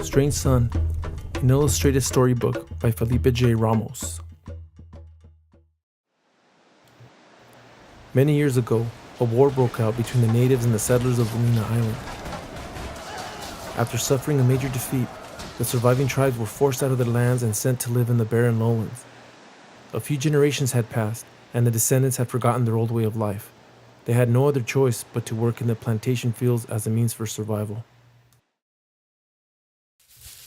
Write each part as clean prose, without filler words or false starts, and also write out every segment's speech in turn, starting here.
Strange Sun, an illustrated storybook by Felipe J. Ramos. Many years ago, a war broke out between the natives and the settlers of Lumina Island. After suffering a major defeat, the surviving tribes were forced out of their lands and sent to live in the barren lowlands. A few generations had passed, and the descendants had forgotten their old way of life. They had no other choice but to work in the plantation fields as a means for survival.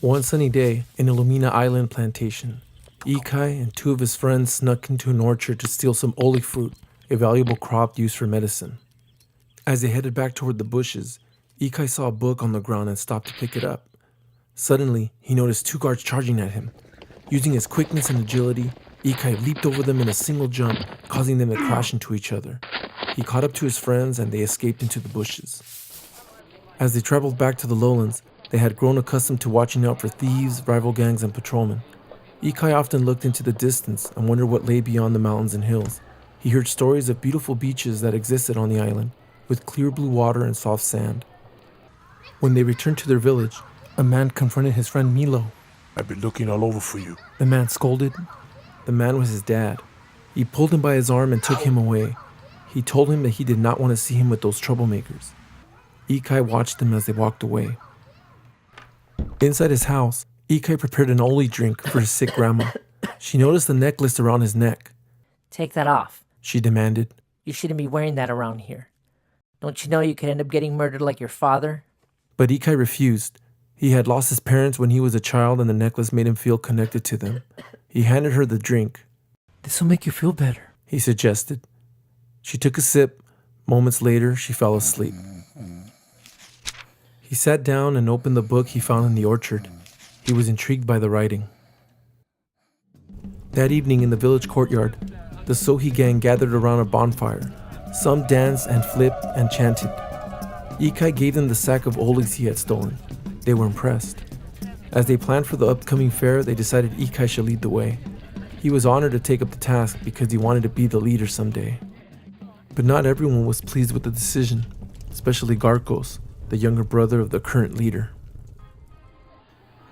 One sunny day, in a Lumina Island plantation, Ekai and two of his friends snuck into an orchard to steal some olive fruit, a valuable crop used for medicine. As they headed back toward the bushes, Ekai saw a book on the ground and stopped to pick it up. Suddenly, he noticed two guards charging at him. Using his quickness and agility, Ekai leaped over them in a single jump, causing them to crash into each other. He caught up to his friends and they escaped into the bushes. As they traveled back to the lowlands, they had grown accustomed to watching out for thieves, rival gangs, and patrolmen. Ekai often looked into the distance and wondered what lay beyond the mountains and hills. He heard stories of beautiful beaches that existed on the island, with clear blue water and soft sand. When they returned to their village, a man confronted his friend Milo. "I've been looking all over for you." The man scolded. The man was his dad. He pulled him by his arm and took him away. He told him that he did not want to see him with those troublemakers. Ekai watched them as they walked away. Inside his house, Ekai prepared an oli drink for his sick grandma. She noticed the necklace around his neck. "Take that off," she demanded. "You shouldn't be wearing that around here. Don't you know you could end up getting murdered like your father?" But Ekai refused. He had lost his parents when he was a child and the necklace made him feel connected to them. He handed her the drink. "This will make you feel better," he suggested. She took a sip. Moments later, she fell asleep. He sat down and opened the book he found in the orchard. He was intrigued by the writing. That evening in the village courtyard, the Sohi gang gathered around a bonfire. Some danced and flipped and chanted. Ekai gave them the sack of olives he had stolen. They were impressed. As they planned for the upcoming fair, they decided Ekai should lead the way. He was honored to take up the task because he wanted to be the leader someday. But not everyone was pleased with the decision, especially Garcos, the younger brother of the current leader.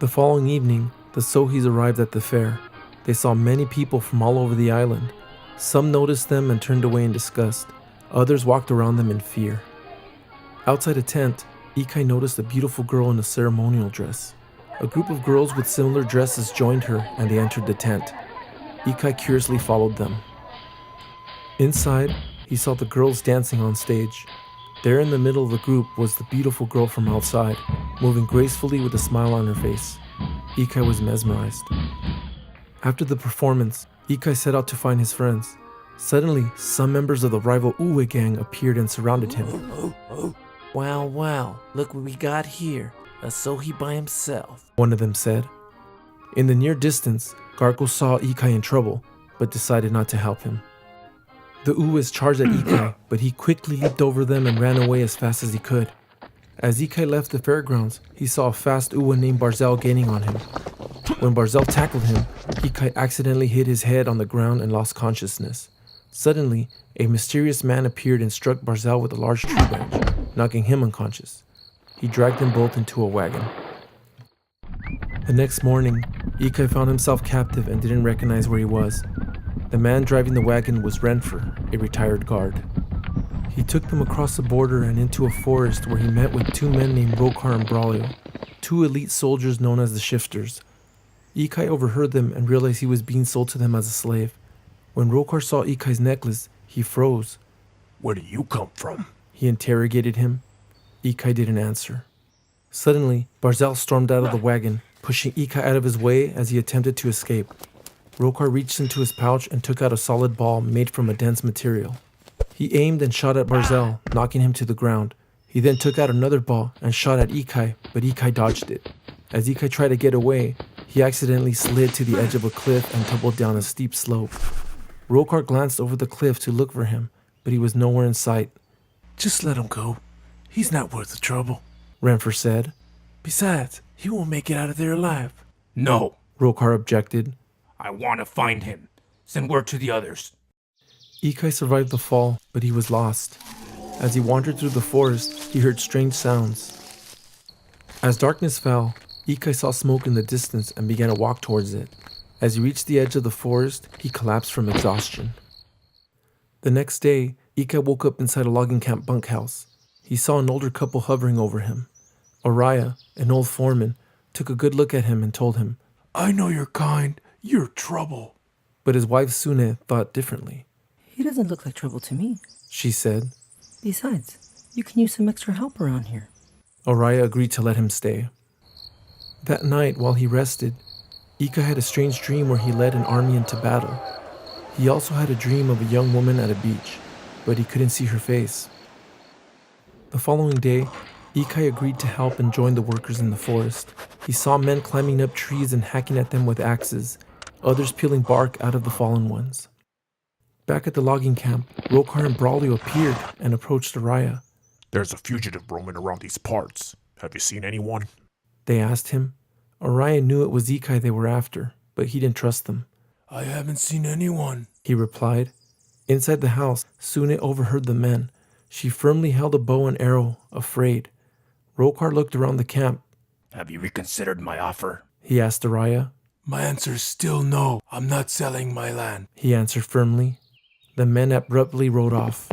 The following evening, the Sohis arrived at the fair. They saw many people from all over the island. Some noticed them and turned away in disgust. Others walked around them in fear. Outside a tent, Ekai noticed a beautiful girl in a ceremonial dress. A group of girls with similar dresses joined her and they entered the tent. Ekai curiously followed them. Inside, he saw the girls dancing on stage. There in the middle of the group was the beautiful girl from outside, moving gracefully with a smile on her face. Ekai was mesmerized. After the performance, Ekai set out to find his friends. Suddenly, some members of the rival Uwe gang appeared and surrounded him. Wow, look what we got here. A Sohi by himself," one of them said. In the near distance, Garco saw Ekai in trouble, but decided not to help him. The Uwes charged at Ekai, but he quickly leaped over them and ran away as fast as he could. As Ekai left the fairgrounds, he saw a fast Uwe named Barzel gaining on him. When Barzel tackled him, Ekai accidentally hit his head on the ground and lost consciousness. Suddenly, a mysterious man appeared and struck Barzel with a large tree branch, knocking him unconscious. He dragged them both into a wagon. The next morning, Ekai found himself captive and didn't recognize where he was. The man driving the wagon was Renfer, a retired guard. He took them across the border and into a forest where he met with two men named Rocar and Braulio, two elite soldiers known as the Shifters. Ekai overheard them and realized he was being sold to them as a slave. When Rocar saw Ekai's necklace, he froze. "Where do you come from?" He interrogated him. Ekai didn't answer. Suddenly, Barzel stormed out of the wagon, pushing Ekai out of his way as he attempted to escape. Rocar reached into his pouch and took out a solid ball made from a dense material. He aimed and shot at Barzel, knocking him to the ground. He then took out another ball and shot at Ekai, but Ekai dodged it. As Ekai tried to get away, he accidentally slid to the edge of a cliff and tumbled down a steep slope. Rocar glanced over the cliff to look for him, but he was nowhere in sight. "Just let him go. He's not worth the trouble," Renfer said. "Besides, he won't make it out of there alive." "No," Rocar objected. "I want to find him. Send word to the others." Ekai survived the fall, but he was lost. As he wandered through the forest, he heard strange sounds. As darkness fell, Ekai saw smoke in the distance and began to walk towards it. As he reached the edge of the forest, he collapsed from exhaustion. The next day, Ekai woke up inside a logging camp bunkhouse. He saw an older couple hovering over him. Araya, an old foreman, took a good look at him and told him, I know you're kind. You're trouble. but his wife Sune thought differently. He doesn't look like trouble to me. She said. Besides, you can use some extra help around here. Araya agreed to let him stay. That night, while he rested, Ekai had a strange dream where he led an army into battle. He also had a dream of a young woman at a beach, but he couldn't see her face. The following day, Ekai agreed to help and join the workers in the forest. He saw men climbing up trees and hacking at them with axes, others peeling bark out of the fallen ones. Back at the logging camp, Rocar and Braulio appeared and approached Araya. There's a fugitive roaming around these parts. Have you seen anyone? They asked him. Araya knew it was Ekai they were after, but he didn't trust them. I haven't seen anyone, He replied. Inside the house, Sune overheard the men. She firmly held a bow and arrow, afraid. Rocar looked around the camp. Have you reconsidered my offer? He asked Araya. My answer is still no. I'm not selling my land. He answered firmly. The men abruptly rode off.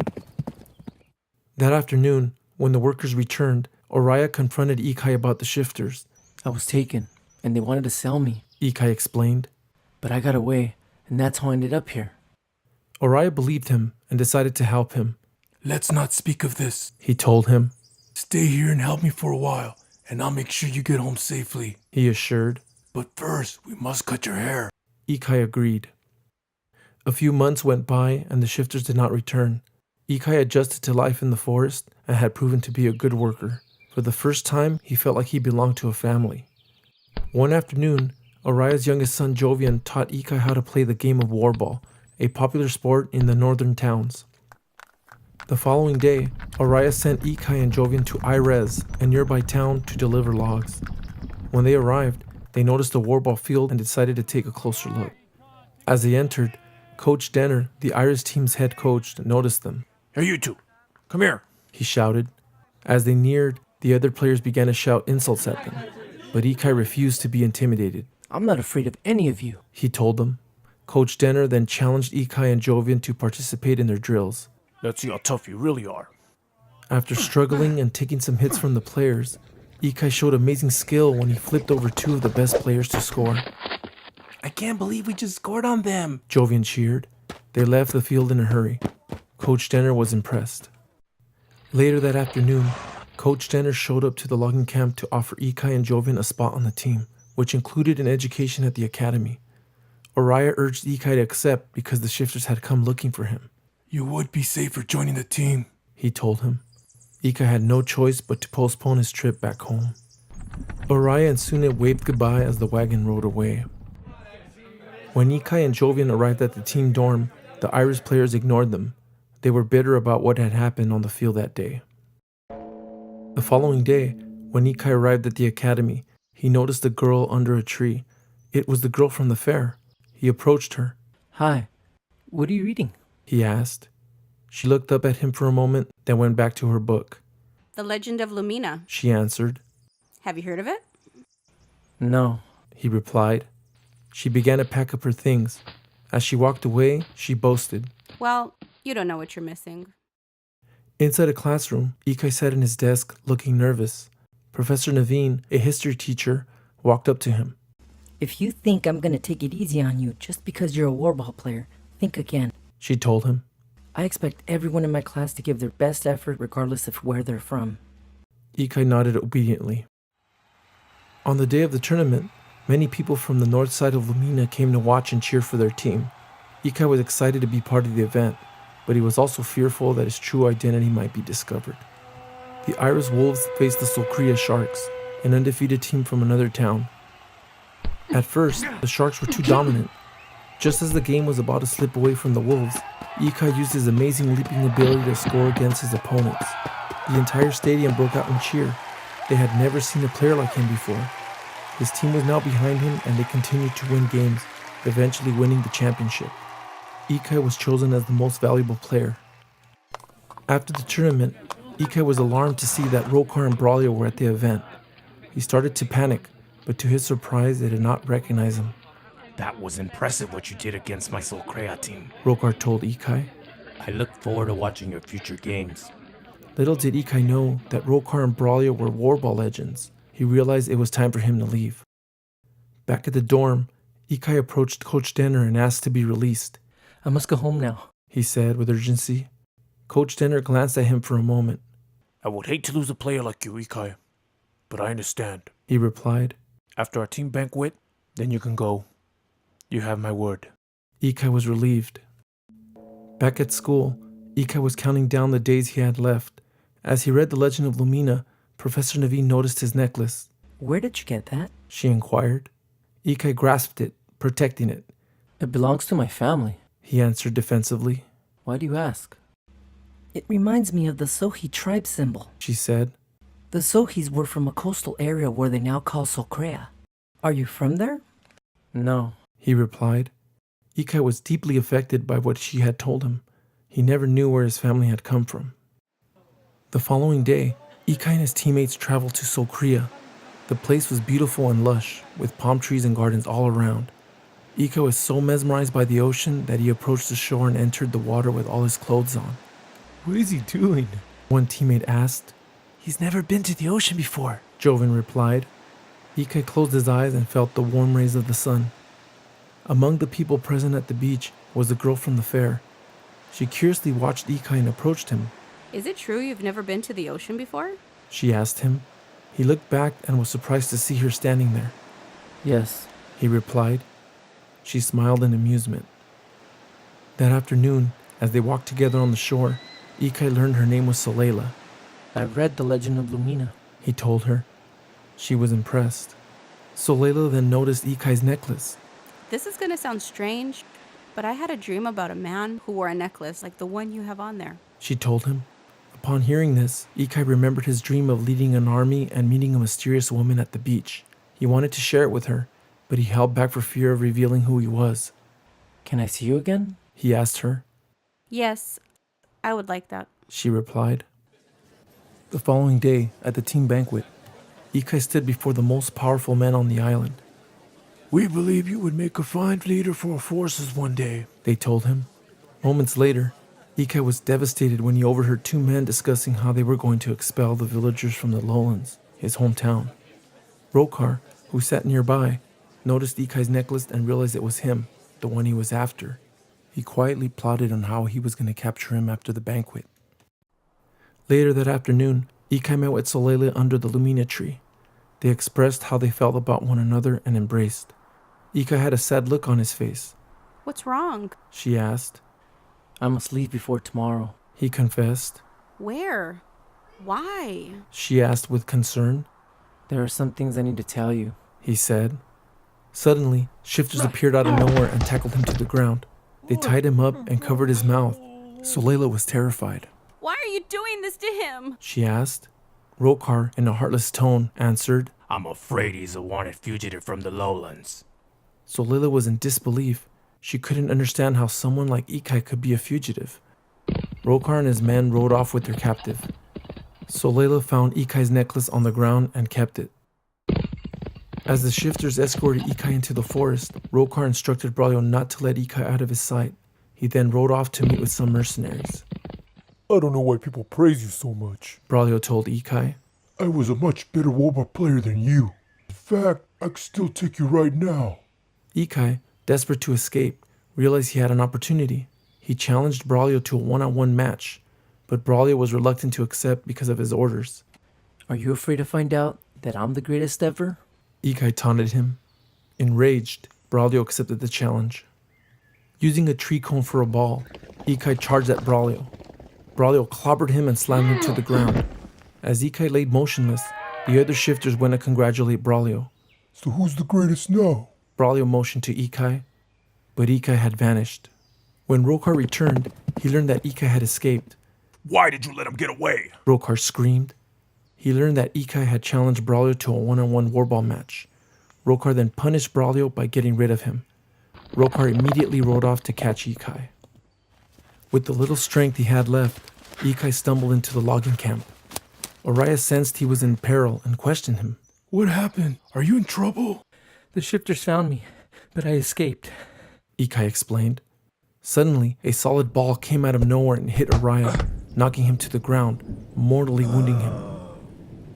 That afternoon, when the workers returned, Araya confronted Ekai about the shifters. I was taken, and they wanted to sell me, Ekai explained. but I got away, and that's how I ended up here. Araya believed him and decided to help him. Let's not speak of this. He told him. Stay here and help me for a while, and I'll make sure you get home safely. He assured. But first, we must cut your hair. Ekai agreed. A few months went by and the shifters did not return. Ekai adjusted to life in the forest and had proven to be a good worker. For the first time, he felt like he belonged to a family. One afternoon, Araya's youngest son Jovian taught Ekai how to play the game of warball, a popular sport in the northern towns. The following day, Araya sent Ekai and Jovian to Irez, a nearby town, to deliver logs. When they arrived, they noticed a warball field and decided to take a closer look. As they entered, Coach Denner, the Irish team's head coach, noticed them. Hey, you two. Come here. He shouted. As they neared, the other players began to shout insults at them. But Ekai refused to be intimidated. I'm not afraid of any of you. He told them. Coach Denner then challenged Ekai and Jovian to participate in their drills. Let's see how tough you really are. After struggling and taking some hits from the players, Ekai showed amazing skill when he flipped over two of the best players to score. I can't believe we just scored on them. Jovian cheered. They left the field in a hurry. Coach Denner was impressed. Later that afternoon, Coach Denner showed up to the logging camp to offer Ekai and Jovian a spot on the team, which included an education at the academy. Araya urged Ekai to accept because the shifters had come looking for him. You would be safer joining the team, He told him. Ekai had no choice but to postpone his trip back home. Araya and Sune waved goodbye as the wagon rode away. When Ekai and Jovian arrived at the team dorm, the Irish players ignored them. They were bitter about what had happened on the field that day. The following day, when Ekai arrived at the academy, he noticed a girl under a tree. It was the girl from the fair. He approached her. Hi, what are you reading? He asked. She looked up at him for a moment, then went back to her book. The Legend of Lumina. She answered. Have you heard of it? No. He replied. She began to pack up her things. As she walked away, she boasted. Well, you don't know what you're missing. Inside a classroom, Ekai sat in his desk, looking nervous. Professor Naveen, a history teacher, walked up to him. If you think I'm gonna take it easy on you just because you're a warball player, think again. She told him. I expect everyone in my class to give their best effort regardless of where they're from. Ekai nodded obediently. On the day of the tournament, many people from the north side of Lumina came to watch and cheer for their team. Ekai was excited to be part of the event, but he was also fearful that his true identity might be discovered. The Irish Wolves faced the Solkria Sharks, an undefeated team from another town. At first, the Sharks were too dominant. Just as the game was about to slip away from the Wolves, Ekai used his amazing leaping ability to score against his opponents. The entire stadium broke out in cheer. They had never seen a player like him before. His team was now behind him and they continued to win games, eventually winning the championship. Ekai was chosen as the most valuable player. After the tournament, Ekai was alarmed to see that Rocar and Braulio were at the event. He started to panic, but to his surprise, it did not recognize him. That was impressive what you did against my Solayla team. Rocar told Ekai. I look forward to watching your future games. Little did Ekai know that Rocar and Braulio were warball legends. He realized it was time for him to leave. Back at the dorm, Ekai approached Coach Denner and asked to be released. I must go home now. He said with urgency. Coach Denner glanced at him for a moment. I would hate to lose a player like you, Ekai, but I understand. He replied. After our team banquet, then you can go. You have my word. Ekai was relieved. Back at school, Ekai was counting down the days he had left. As he read The Legend of Lumina, Professor Naveen noticed his necklace. Where did you get that? She inquired. Ekai grasped it, protecting it. It belongs to my family. He answered defensively. Why do you ask? It reminds me of the Sohi tribe symbol. She said. The Sohis were from a coastal area where they now call Socrea. Are you from there? No. He replied. Ekai was deeply affected by what she had told him. He never knew where his family had come from. The following day, Ekai and his teammates traveled to Socrea. The place was beautiful and lush, with palm trees and gardens all around. Ekai was so mesmerized by the ocean that he approached the shore and entered the water with all his clothes on. What is he doing? One teammate asked. He's never been to the ocean before. Joven replied. Ekai closed his eyes and felt the warm rays of the sun. Among the people present at the beach was a girl from the fair. She curiously watched Ekai and approached him. Is it true you've never been to the ocean before? She asked him. He looked back and was surprised to see her standing there. Yes. He replied. She smiled in amusement. That afternoon, as they walked together on the shore, Ekai learned her name was Solayla. I've read The Legend of Lumina. He told her. She was impressed. Solayla then noticed Ekai's necklace. This is gonna sound strange, but I had a dream about a man who wore a necklace like the one you have on there. She told him. Upon hearing this, Ekai remembered his dream of leading an army and meeting a mysterious woman at the beach. He wanted to share it with her, but he held back for fear of revealing who he was. Can I see you again? He asked her. Yes, I would like that. She replied. The following day, at the team banquet, Ekai stood before the most powerful men on the island. We believe you would make a fine leader for our forces one day. They told him. Moments later, Ekai was devastated when he overheard two men discussing how they were going to expel the villagers from the lowlands, his hometown. Rocar, who sat nearby, noticed Ekai's necklace and realized it was him, the one he was after. He quietly plotted on how he was going to capture him after the banquet. Later that afternoon, Ekai met with Solayla under the Lumina tree. They expressed how they felt about one another and embraced. Ekai had a sad look on his face. What's wrong? She asked. I must leave before tomorrow. He confessed. Where? Why? She asked with concern. There are some things I need to tell you. He said. Suddenly, shifters appeared out of nowhere and tackled him to the ground. They tied him up and covered his mouth. Solayla was terrified. Why are you doing this to him? She asked. Rocar, in a heartless tone, answered. I'm afraid he's a wanted fugitive from the lowlands. Solayla was in disbelief. She couldn't understand how someone like Ekai could be a fugitive. Rocar and his men rode off with their captive. Solayla found Ekai's necklace on the ground and kept it. As the shifters escorted Ekai into the forest, Rocar instructed Braulio not to let Ekai out of his sight. He then rode off to meet with some mercenaries. I don't know why people praise you so much. Braulio told Ekai. I was a much better warball player than you. In fact, I could still take you right now. Ekai, desperate to escape, realized he had an opportunity. He challenged Braulio to a one-on-one match, but Braulio was reluctant to accept because of his orders. Are you afraid to find out that I'm the greatest ever? Ekai taunted him. Enraged, Braulio accepted the challenge. Using a tree cone for a ball, Ekai charged at Braulio. Braulio clobbered him and slammed him to the ground. As Ekai laid motionless, the other shifters went to congratulate Braulio. So who's the greatest now? Braulio motioned to Ekai, but Ekai had vanished. When Rocar returned, he learned that Ekai had escaped. Why did you let him get away? Rocar screamed. He learned that Ekai had challenged Braulio to a one-on-one warball match. Rocar then punished Braulio by getting rid of him. Rocar immediately rode off to catch Ekai. With the little strength he had left, Ekai stumbled into the logging camp. Oriya sensed he was in peril and questioned him. What happened? Are you in trouble? The shifters found me, but I escaped, Ekai explained. Suddenly, a solid ball came out of nowhere and hit Araya, knocking him to the ground, mortally wounding him.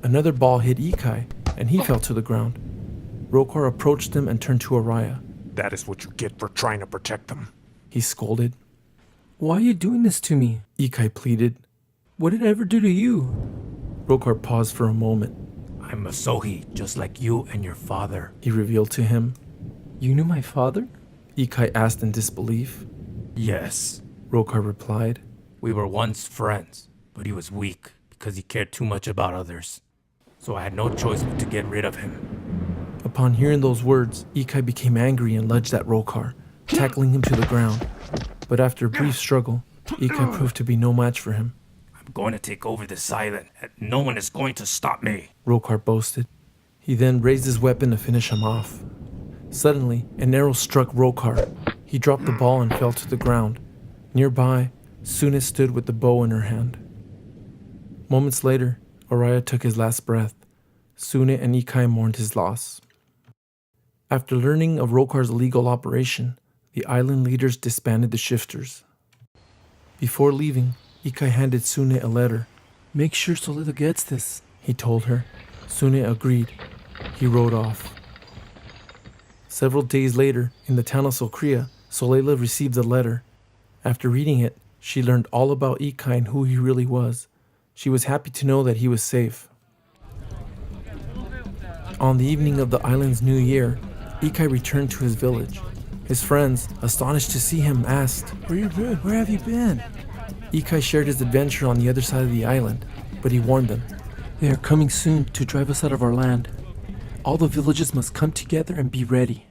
Another ball hit Ekai, and he fell to the ground. Rocar approached him and turned to Araya. That is what you get for trying to protect them. He scolded. Why are you doing this to me? Ekai pleaded. What did I ever do to you? Rocar paused for a moment. I'm a Sohi, just like you and your father. He revealed to him. You knew my father? Ekai asked in disbelief. Yes. Rocar replied. We were once friends, but he was weak because he cared too much about others. So I had no choice but to get rid of him. Upon hearing those words, Ekai became angry and lunged at Rocar, tackling him to the ground. But after a brief struggle, Ekai proved to be no match for him. I'm going to take over this island, and no one is going to stop me. Rocar boasted. He then raised his weapon to finish him off. Suddenly, an arrow struck Rocar. He dropped the ball and fell to the ground. Nearby, Sune stood with the bow in her hand. Moments later, Araya took his last breath. Sune and Ekai mourned his loss. After learning of Rocar's illegal operation, the island leaders disbanded the shifters. Before leaving, Ekai handed Sune a letter. Make sure Solayla gets this, he told her. Sune agreed. He rode off. Several days later, in the town of Sokria, Solayla received a letter. After reading it, she learned all about Ekai and who he really was. She was happy to know that he was safe. On the evening of the island's new year, Ekai returned to his village. His friends, astonished to see him, asked, Where you been? Where have you been? Ekai shared his adventure on the other side of the island, but he warned them. They are coming soon to drive us out of our land. All the villages must come together and be ready.